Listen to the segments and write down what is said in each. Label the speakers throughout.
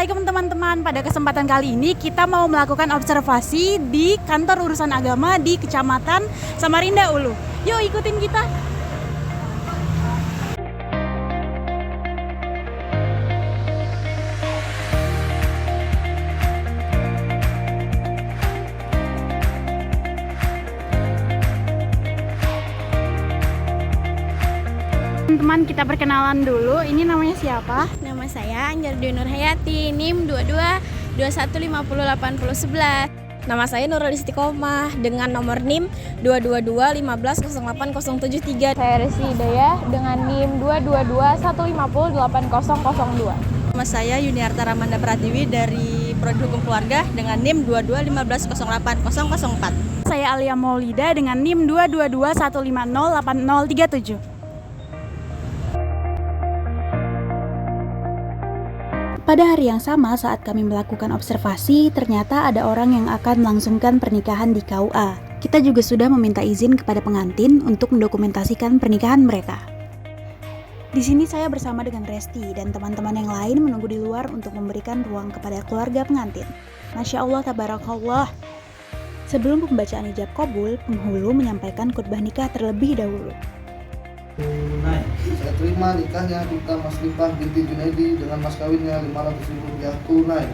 Speaker 1: Assalamualaikum teman-teman. Pada kesempatan kali ini kita mau melakukan observasi di kantor urusan agama di Kecamatan Samarinda Ulu. Yuk ikutin kita. Teman-teman, kita perkenalan dulu. Ini namanya siapa?
Speaker 2: Nama saya Anjar Dwi Nur Hayati, NIM 2221508011.
Speaker 3: Nama saya Nurul Istiqomah dengan nomor NIM 22215080773.
Speaker 4: Saya Resi Hidayah dengan NIM 22215080002.
Speaker 3: Nama saya Yuniarta Ramanda Pratiwi dari Prodi Hukum Keluarga dengan NIM 221508004.
Speaker 1: Saya Alia Maulida dengan NIM 22215080037. Pada hari yang sama saat kami melakukan observasi, ternyata ada orang yang akan melangsungkan pernikahan di KUA. Kita juga sudah meminta izin kepada pengantin untuk mendokumentasikan pernikahan mereka. Di sini saya bersama dengan Resti dan teman-teman yang lain menunggu di luar untuk memberikan ruang kepada keluarga pengantin. Masya Allah, tabarakallah. Sebelum pembacaan ijab kabul, penghulu menyampaikan khutbah nikah terlebih dahulu.
Speaker 5: Tunai. Saya terima nikahnya Duta Mas Lipah binti Junaidi dengan mas kawinnya 500.000 rupiah tunai.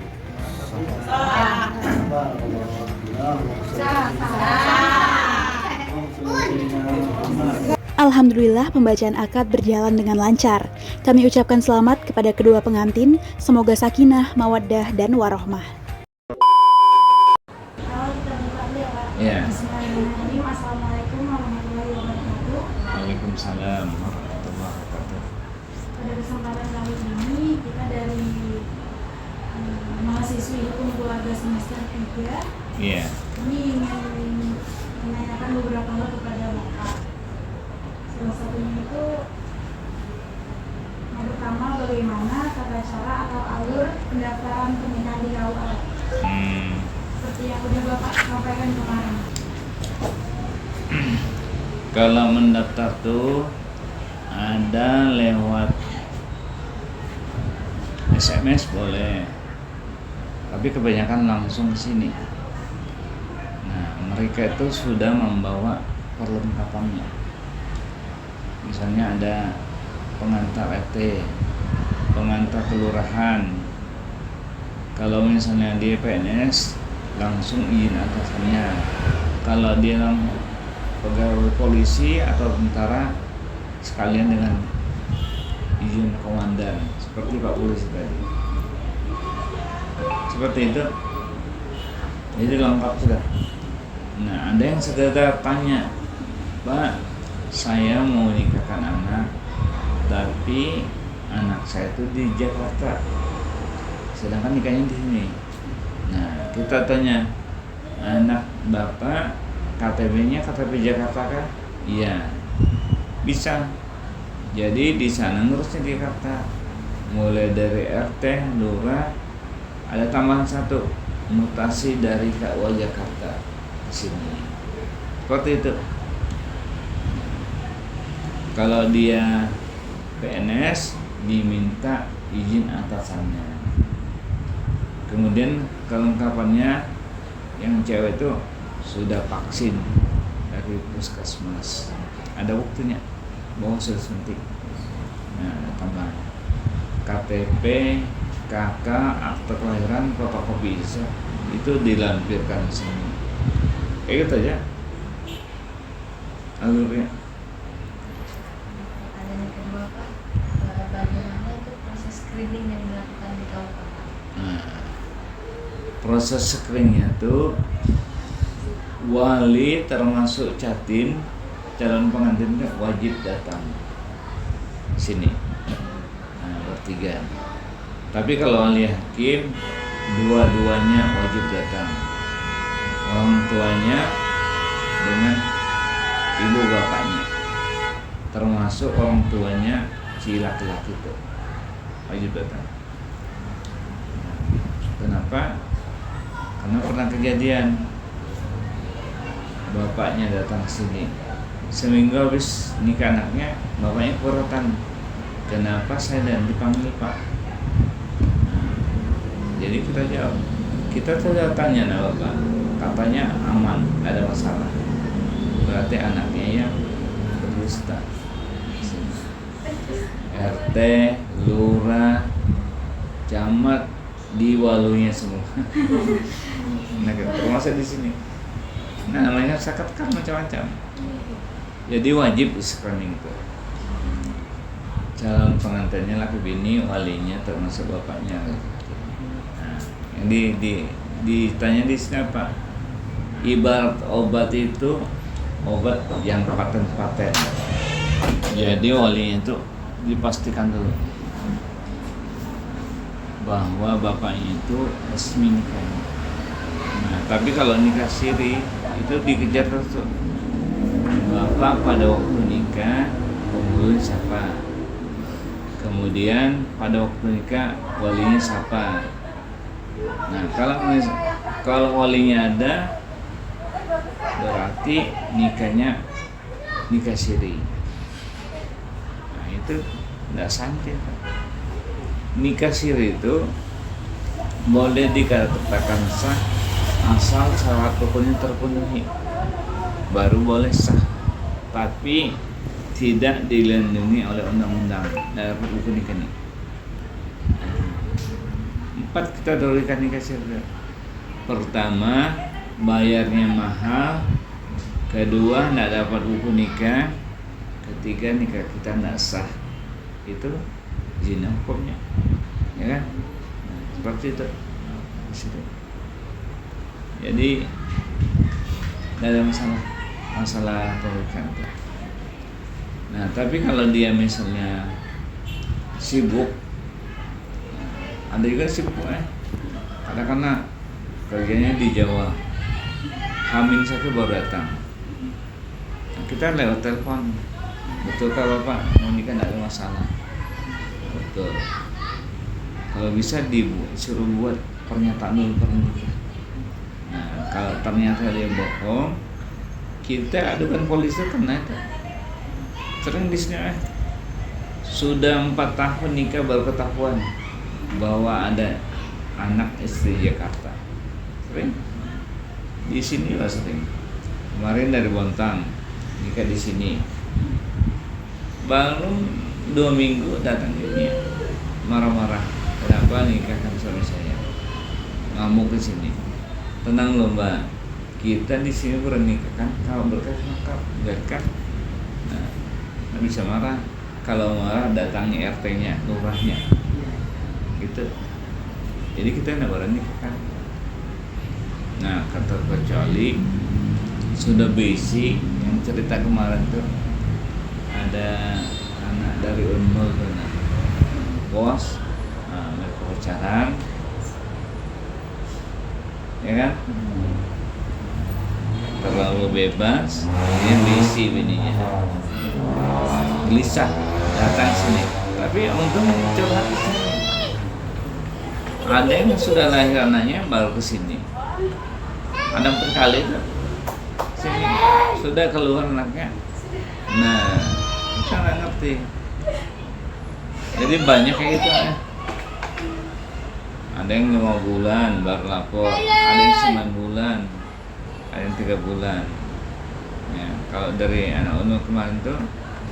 Speaker 1: Alhamdulillah pembacaan akad berjalan dengan lancar. Kami ucapkan selamat kepada kedua pengantin, semoga sakinah, mawaddah, dan warohmah.
Speaker 6: Ya.
Speaker 1: Assalamualaikum warahmatullahi wabarakatuh.
Speaker 6: Waalaikumsalam warahmatullahi wabarakatuh.
Speaker 1: Pada kesempatan kali ini kita dari mahasiswi hukum keluarga semester 3
Speaker 6: Iya.
Speaker 1: ini ingin menanyakan beberapa hal kepada Bapak. Salah satunya itu yang pertama, bagaimana tata cara atau alur pendaftaran pernikahan di KUA seperti yang udah Bapak sampaikan kemarin.
Speaker 6: Kalau mendaftar tuh ada lewat SMS boleh, tapi kebanyakan langsung ke sini. Nah, mereka itu sudah membawa perlengkapannya. Misalnya ada pengantar RT, pengantar kelurahan. Kalau misalnya dia PNS, langsung izin atasannya. Kalau dia pegawai polisi atau tentara, sekalian dengan izin komandan, seperti Pak Polisi tadi. Seperti itu. Jadi lengkap sudah. Nah, ada yang sekedar tanya, Pak, saya mau nikahkan anak, tapi anak saya itu di Jakarta, sedangkan nikahnya di sini. Nah, kita tanya, anak Bapak KTP-nya KTP Jakarta kan? Iya. Bisa. Jadi di sana ngurusnya di Jakarta. Mulai dari RT, Lurah, ada tambahan satu, mutasi dari KUA Jakarta ke sini. Seperti itu. Kalau dia PNS diminta izin atasannya. Kemudian kelengkapannya yang cewek itu sudah vaksin dari puskesmas, ada buktinya bahwa sudah suntik. Nah, tambah KTP, KK, akte kelahiran, fotokopi ijazah itu dilampirkan semua. Kayak gitu aja alurnya.
Speaker 7: Pertanyaan kedua, Pak, bagaimana itu proses screening yang dilakukan di KUA?
Speaker 6: Nah, proses screeningnya tuh wali termasuk catin calon pengantinnya wajib datang sini. Nah, bertiga. Tapi kalau wali hakim dua-duanya wajib datang, orang tuanya dengan ibu bapaknya, termasuk orang tuanya si laki-laki itu wajib datang. Kenapa? Karena pernah kejadian bapaknya datang ke sini, seminggu habis nikah anaknya, bapaknya keberatan, kenapa saya dan dipanggil Pak? Jadi kita jawab, kita sudah tanya nah bapak, katanya aman, nggak ada masalah. Berarti anaknya yang berdusta. RT, lurah, camat, diwalunya semua. Nah, termasuk di sini. Nah, namanya zakat kan macam-macam. Jadi wajib screening itu. Calon pengantinnya laki bini, walinya termasuk bapaknya. Nah, yang ditanya di sini apa? Ibarat obat itu obat yang paten-paten. Jadi walinya itu dipastikan dulu bahwa bapaknya itu resmi nikahnya. Nah, tapi kalau nikah siri itu dikejar terus tuh. Bapak pada waktu nikah penghulu siapa? Kemudian pada waktu nikah walinya siapa? Nah, kalau walinya ada berarti nikahnya nikah siri. Nah, itu tidak santai. Nikah siri itu boleh dikatakan sah asal syarat rukunnya terpenuhi, baru boleh sah, tapi tidak dilindungi oleh undang-undang dalam rukun nikah ini. 4 kita dahulukan nikah siri. Pertama, bayarnya mahal. Kedua, tidak dapat buku nikah. Ketiga, nikah kita tidak sah. Itu zina hukumnya, ya kan? Nah, seperti itu. Jadi tidak ada masalah pernikahan. Nah, tapi kalau dia misalnya sibuk, ada juga sibuk karena kerjanya di Jawa, H-1 baru datang. Kita lewat telepon, betulkah Bapak mau nikah? Tidak ada masalah. Betul. Kalau bisa disuruh buat pernyataan dulu pernikahan. Nah, kalau ternyata dia bohong, kita adukan polisi kena itu. Sering di sini sudah 4 tahun nikah baru ketahuan bahwa ada anak istri Jakarta. Sering di sini lah sering. Kemarin dari Bontang nikah di sini. Baru 2 minggu datang ini marah-marah. Kenapa nikahkan suami saya? Ngamuk ke sini. Tenang loh Mbak, kita di sini bernikahkan kalau berkah. Nah, nggak bisa marah. Kalau marah datangi RT-nya, lurahnya, gitu. Jadi kita nggak bernikahkan. Nah, kata kecuali sudah basic yang cerita kemarin tuh ada anak dari Unmul tuh, bos, mereka pacaran. Ya kan, terlalu bebas, dia bisi bininya, gelisah datang sini. Tapi untung curhat di sini. Ada yang sudah lahir anaknya baru ke sini. Ada 4 kali tuh sini sudah keluar anaknya. Nah, kita nggak ngerti. Jadi banyak kayak gitu ya. Ada yang 5 bulan baru lapor, ada yang 9 bulan, ada yang 3 bulan. Ya, kalau dari anak Unmul kemarin tuh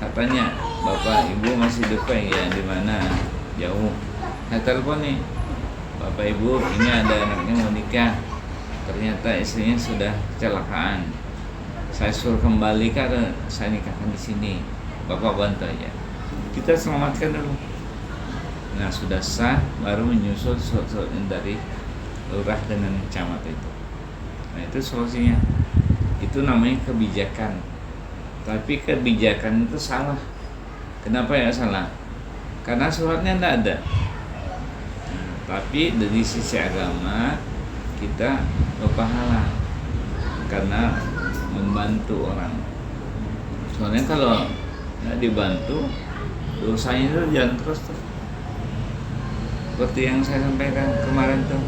Speaker 6: katanya Bapak Ibu masih hidup ya, di mana? Jauh. Saya telepon nih, Bapak Ibu ini ada anaknya mau nikah, ternyata istrinya sudah kecelakaan. Saya suruh kembali karena saya nikahkan di sini. Bapak bantu aja. Kita selamatkan dulu. Nah, sudah sah baru menyusul surat dari lurah dengan camat itu. Nah, itu solusinya. Itu namanya kebijakan. Tapi kebijakan itu salah. Kenapa ya salah? Karena suratnya tidak ada. Nah, tapi dari sisi agama kita berpahala karena membantu orang. Soalnya kalau nggak dibantu, dosanya itu jalan terus tuh. Seperti yang saya sampaikan kemarin tuh,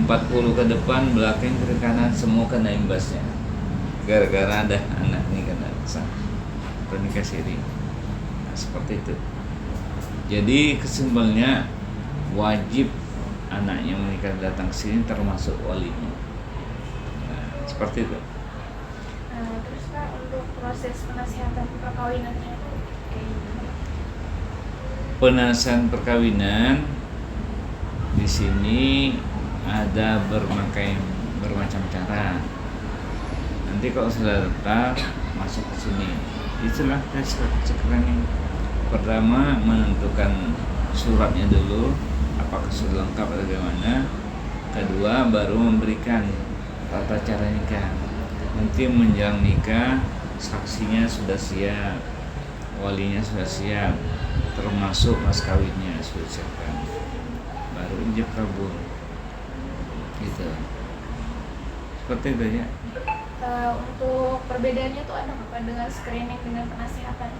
Speaker 6: 40 ke depan, belakang, kiri kanan, semua kena imbasnya. Gara-gara ada anak ini kena sah pernikah siri. Nah, seperti itu. Jadi kesimpulannya wajib anaknya menikah datang ke sini termasuk walinya. Nah, seperti itu.
Speaker 4: Terus Pak, untuk proses penasihatan perkawinannya itu kayak gimana?
Speaker 6: Penasihan perkawinan di sini ada bermacam cara. Nanti kalau sudah tetap masuk ke sini, itulah tes screening. Pertama menentukan suratnya dulu, apakah sudah lengkap atau bagaimana. Kedua baru memberikan tata cara nikah. Nanti menjelang nikah saksinya sudah siap, walinya sudah siap, termasuk mas kawinnya sudah siapkan, baru ijab kabul gitu. Seperti itu ya.
Speaker 4: Untuk perbedaannya tuh ada apa dengan screening dengan penasihatan?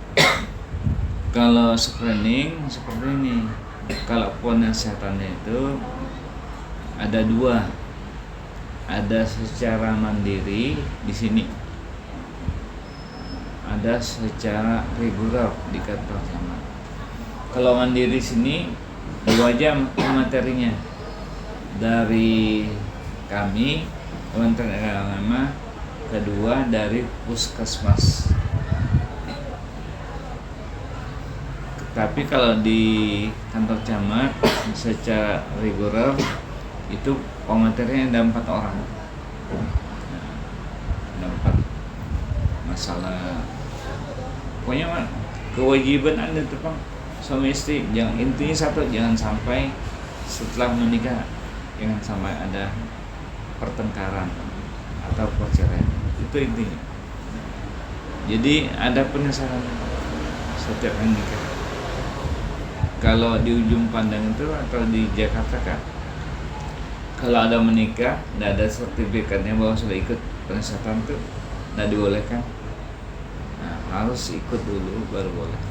Speaker 6: Kalau screening seperti ini, kalau penasihatannya itu ada dua, ada secara mandiri di sini, ada secara reguler di kantor camat. Kalau mandiri sini 2 jam materinya dari kami Kementerian Agama, kedua dari puskesmas. Tapi kalau di kantor camat secara reguler itu komentarnya ada 4 orang. Ada 4 masalah. Pokoknya kewajiban Anda tuh Pak, suami istri, intinya satu, jangan sampai setelah menikah jangan sampai ada pertengkaran atau perceraian. Itu intinya. Jadi ada penyesalan setiap menikah. Kalau di ujung pandang itu atau di Jakarta kan, kalau ada menikah, tidak ada sertifikatnya bahwa sudah ikut penasihan itu, tidak dibolehkan. Nah, harus ikut dulu baru boleh.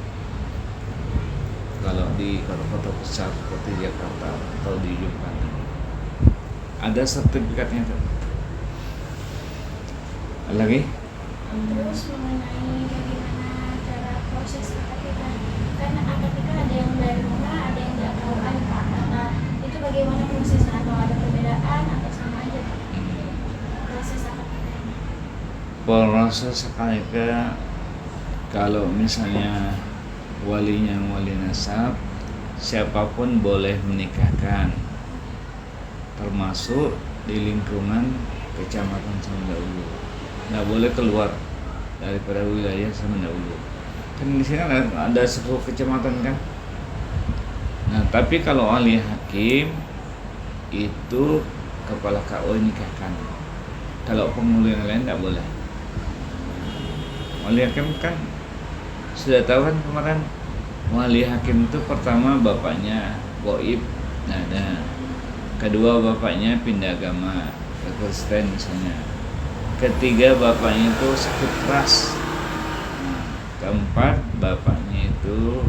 Speaker 6: Kalau di kota-kota besar seperti Jakarta atau di ujung pandang, ada sertifikatnya tuh. Ada lagi?
Speaker 4: Terus mengenai bagaimana cara proses akad nikah, karena akad nikah ada yang dari rumah, ada yang dari KUA Pak. Nah, itu bagaimana prosesnya, atau ada perbedaan atau sama aja Pak? Proses akad nikah.
Speaker 6: Proses akad nikah, kalau misalnya walinya wali nasab, siapapun boleh menikahkan, termasuk di lingkungan kecamatan Samandaulo. Nggak boleh keluar daripada wilayah Samandaulo. Kan di sini ada 10 kecamatan kan. Nah, tapi kalau wali hakim itu kepala KU nikahkan. Kalau penghulu yang lain nggak boleh. Wali hakim kan sudah tahu kan kemarin, wali hakim itu pertama bapaknya goib, nah ada. Kedua bapaknya pindah agama ke Kristen misalnya. Ketiga bapaknya itu sakit keras. Keempat bapaknya itu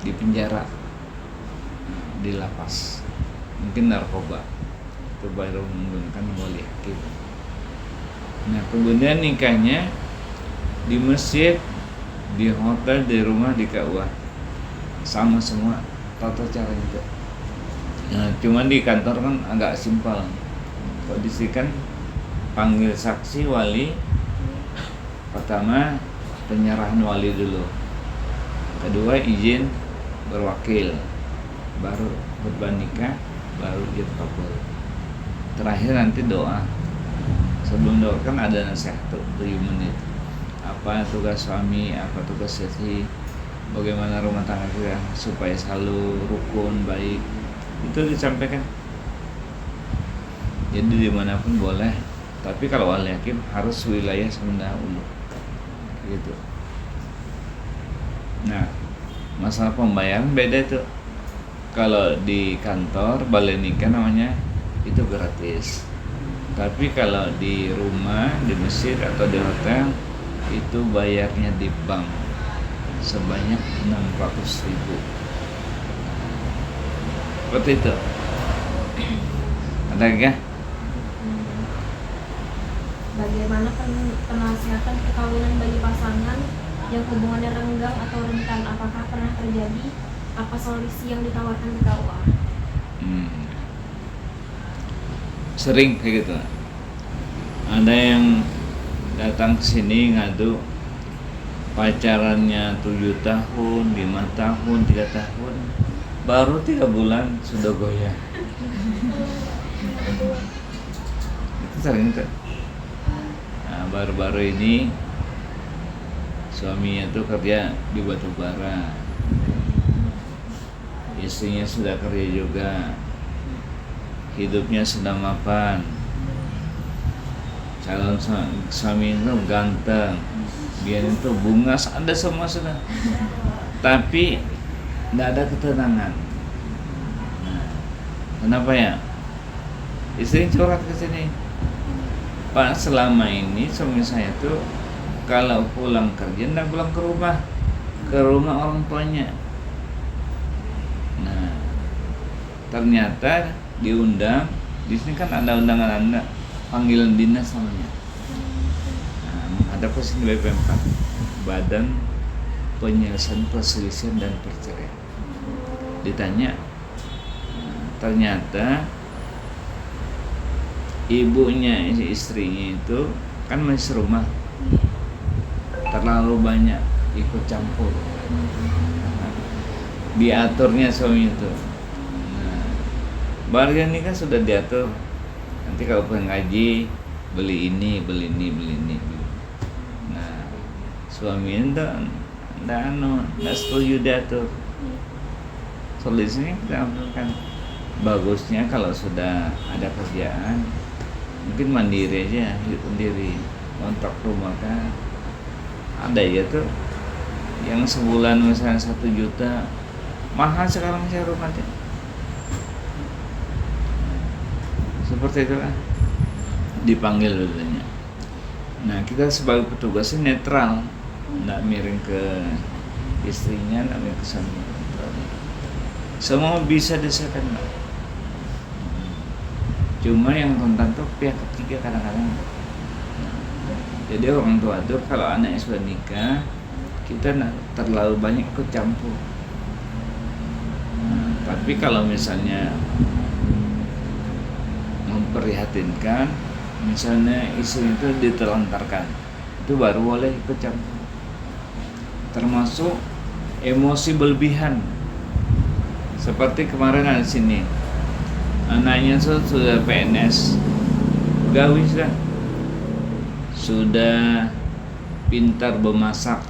Speaker 6: di penjara, di lapas, mungkin narkoba. Itu baru menggunakan wali hakim. Nah, kemudian nikahnya di masjid, di hotel, di rumah, di KUA, sama semua tata cara itu. Nah, cuman di kantor kan agak simpel. Kondisi kan panggil saksi wali, pertama penyerahan wali dulu, kedua izin berwakil, baru khutbah nikah, baru ijab kabul, terakhir nanti doa. Sebelum doa kan ada nasihat tuh 7 menit, apa tugas suami, apa tugas istri, bagaimana rumah tangga kita supaya selalu rukun, baik, itu disampaikan. Jadi dimanapun boleh, tapi kalau wali hakim harus wilayah Samandaulo gitu. Nah, masalah pembayaran beda tuh. Kalau di kantor balai nikah namanya itu gratis, tapi kalau di rumah, di masjid atau di hotel itu bayarnya di bank sebanyak 600.000. Seperti itu. Ada enggak?
Speaker 7: Bagaimana penasihatan perkawinan bagi pasangan yang hubungannya renggang atau rentan? Apakah pernah terjadi
Speaker 4: apa solusi yang ditawarkan di KUA?
Speaker 6: Sering kayak gitu. Ada yang datang ke sini ngadu pacarannya 7 tahun, 5 tahun, 3 tahun, baru 3 bulan sudah goyah. Itu sering tuh. Nah, baru-baru ini suaminya tuh kerja di batu bara, istrinya sudah kerja juga, hidupnya sedang mapan, calon suami itu ganteng, dia itu bunga, ada semua sudah, tapi tidak ada ketenangan. Nah, kenapa ya? Istri curhat ke sini, Pak, selama ini suami saya tuh kalau pulang kerja tidak pulang ke rumah orang tuanya. Nah, ternyata diundang, di sini kan ada undangan Anda, panggilan dinas namanya. Nah, ada posisi BP4, Badan Penyelesaian Perselisihan dan Perceraian. Ditanya, ternyata ibunya, istrinya itu kan masih serumah, terlalu banyak ikut campur, diaturnya suami itu. Barang ini kan sudah diatur. Nanti kalau pengen ngaji, beli ini. Nah, suami itu enggak setuju diatur. Solusinya kita ambilkan. Bagusnya kalau sudah ada kerjaan, mungkin mandiri aja, hidup sendiri, kontrak rumah kan. Ada ya tuh yang sebulan misalnya 1 juta, mahal sekarang sewa rumah aja. Seperti itu kan, dipanggil dulunya. Nah, kita sebagai petugasnya netral, nggak miring ke istrinya, nggak miring ke suami. Semua bisa diselesaikan. Cuma yang rentan tuh pihak ketiga kadang-kadang. Jadi orang tua tuh kalau anaknya sudah nikah, kita nggak terlalu banyak ikut campur. Nah, tapi kalau misalnya memprihatinkan, misalnya istri itu ditelantarkan, itu baru boleh ikut campur. Termasuk emosi berlebihan, seperti kemarin ada sini, anaknya sudah PNS, gawi sudah pintar memasak,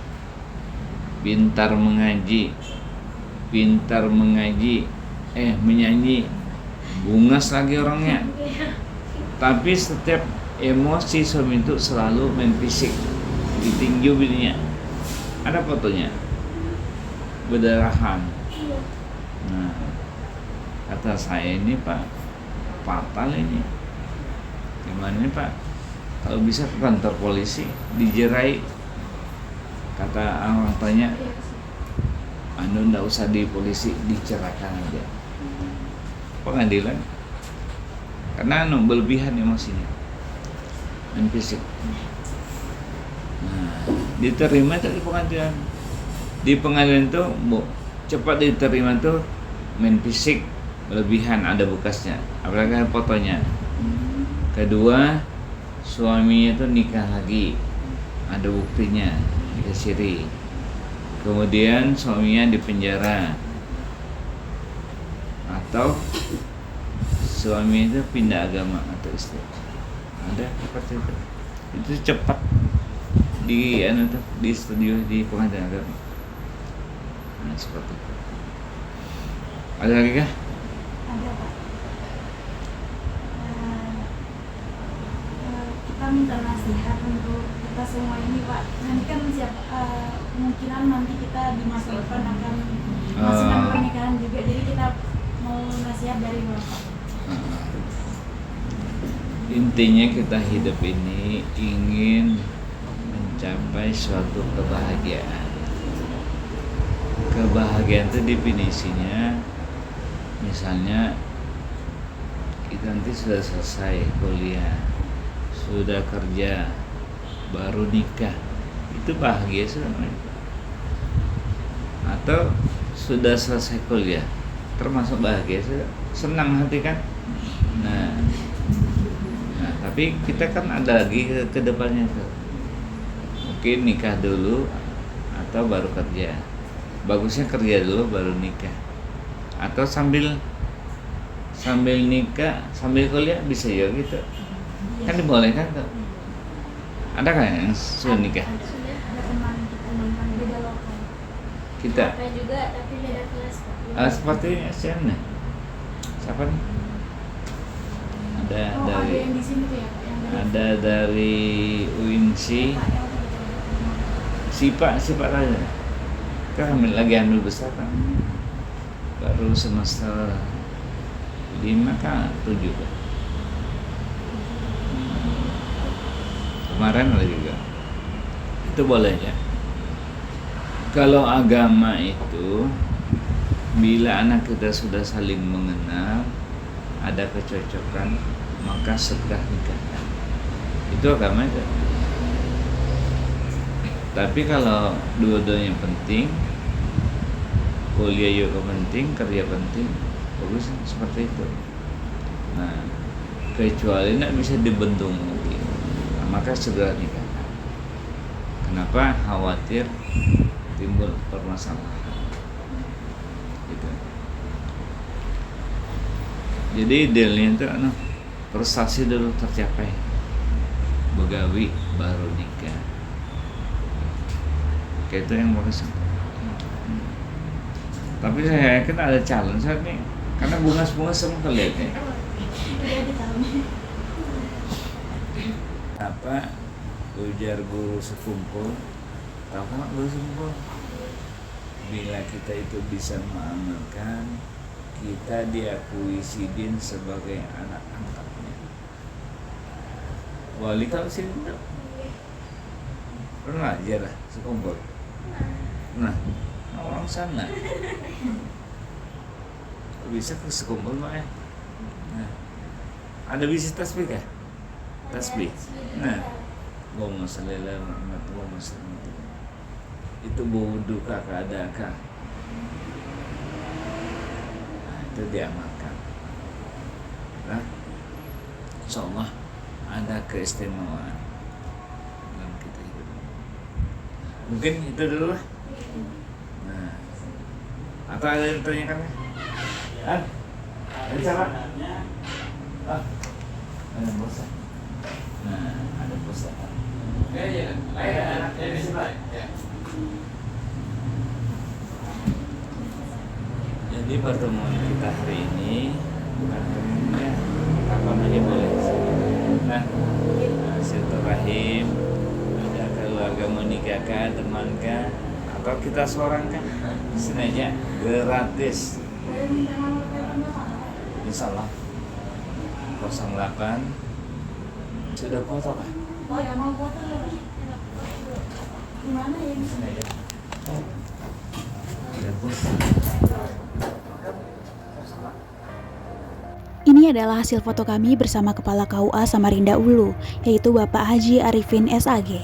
Speaker 6: pintar mengaji, menyanyi, bungas lagi orangnya. Tapi setiap emosi suami itu selalu main fisik, ditinju bininya. Ada fotonya, berdarahan. Nah, kata saya, ini Pak, fatal ini. Gimana ini Pak? Kalau bisa ke kantor polisi, dijerai. Kata orang tanya, nggak usah di polisi, diceraikan aja. Pengadilan. Karena berlebihan emosinya dan fisik. Nah, diterima itu di pengadilan. Di pengadilan itu cepat diterima tuh main fisik berlebihan, ada bekasnya, apalagi ada fotonya. Kedua, suaminya itu nikah lagi, ada buktinya, dikasiri. Kemudian suaminya dipenjara, atau suami itu pindah agama atau istri. Ada seperti itu. Itu cepat di studio di pengadilan agama. Nah, seperti itu. Ada lagi kah?
Speaker 4: Ada Pak. Kita minta nasihat untuk kita semua ini Pak. Nanti kan kemungkinan nanti kita di masa depan akan melangsungkan pernikahan juga. Jadi kita mau nasihat dari Bapak.
Speaker 6: Intinya kita hidup ini ingin mencapai suatu kebahagiaan. Kebahagiaan itu definisinya, misalnya kita nanti sudah selesai kuliah, sudah kerja, baru nikah, itu bahagia sebenarnya. Atau sudah selesai kuliah, termasuk bahagia, senang hati kan. Nah, tapi kita kan ada lagi ke depannya tuh. Mungkin nikah dulu atau baru kerja. Bagusnya kerja dulu baru nikah. Atau sambil nikah, sambil kuliah bisa ya gitu. Kan dibolehkan tuh. Ada kan yang sudah nikah?
Speaker 4: Sudah ada teman beda lokal.
Speaker 6: Kita.
Speaker 4: Apa juga tapi beda kelas Pak.
Speaker 6: Seperti siapa nih? Siapa nih? Ada
Speaker 4: Ada
Speaker 6: dari
Speaker 4: yang di sini tuh ya Pak, yang dari
Speaker 6: ada dari UINSI. Sipa aja. Kan lagi hamil besar kan. Baru semester 5 kan 7 kan. Kemarin ada juga. Itu boleh ya. Kalau agama itu bila anak kita sudah saling mengenal, ada kecocokan, maka segera nikahkan. Itu agama itu. Tapi kalau dua-duanya penting, kuliah juga penting, kerja penting, bagus seperti itu. Nah, kecuali tidak bisa dibendung mungkin, nah, maka segera nikah. Kenapa? Khawatir timbul permasalahan. Gitu. Jadi idealnya itu prestasi dulu tercapai, begawi baru nikah. Kayak itu yang bagus. Tapi saya yakin ada challenge saat ini karena bunga semua kelihatannya. Apa ujar guru sekumpul? Tahu kan guru sekumpul? Bila kita itu bisa mengamalkan, kita diakui Sidin sebagai anak angkatnya. Wali tahu Sidin? Pernah aja lah sekumpul. Nah, orang sana bisa ke sekumpul mah ya. Nah, ada bisa tasbih kah? Tasbih. Nah, Allahumma sholli ala Muhammad Allahumma sholli ala Muhammad. Itu buduka keadaan. Nah, itu diamalkan. Nah, insyaallah ada keistimewaan dalam kita hidup. Mungkin itu dulu lah. Nah, atau ada yang tanyakan? Ada cara? Ada bosan. Nah, ada bosan. Jadi pertemuan kita hari ini bukan temuannya apa aja boleh. Nah, silaturahim, ada keluarga menikahkan, temankan, atau kita seorang kan, sini aja gratis. Insyaallah 08 sudah foto kan?
Speaker 4: Oh ya mau foto lagi. Gimana ya?
Speaker 6: Sini aja. Ada bos.
Speaker 1: Ini adalah hasil foto kami bersama Kepala KUA Samarinda Ulu, yaitu Bapak Haji Arifin SAG.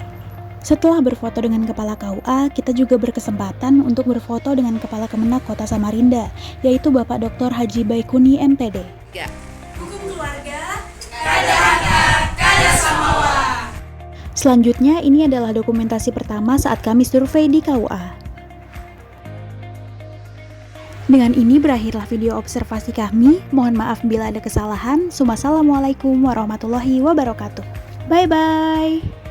Speaker 1: Setelah berfoto dengan Kepala KUA, kita juga berkesempatan untuk berfoto dengan Kepala Kemenak Kota Samarinda, yaitu Bapak Dr. Haji Baikuni MPD.
Speaker 8: Hukum keluarga, kada anak, kada samawa.
Speaker 1: Selanjutnya, ini adalah dokumentasi pertama saat kami survei di KUA. Dengan ini berakhirlah video observasi kami. Mohon maaf bila ada kesalahan. Wassalamualaikum warahmatullahi wabarakatuh. Bye-bye.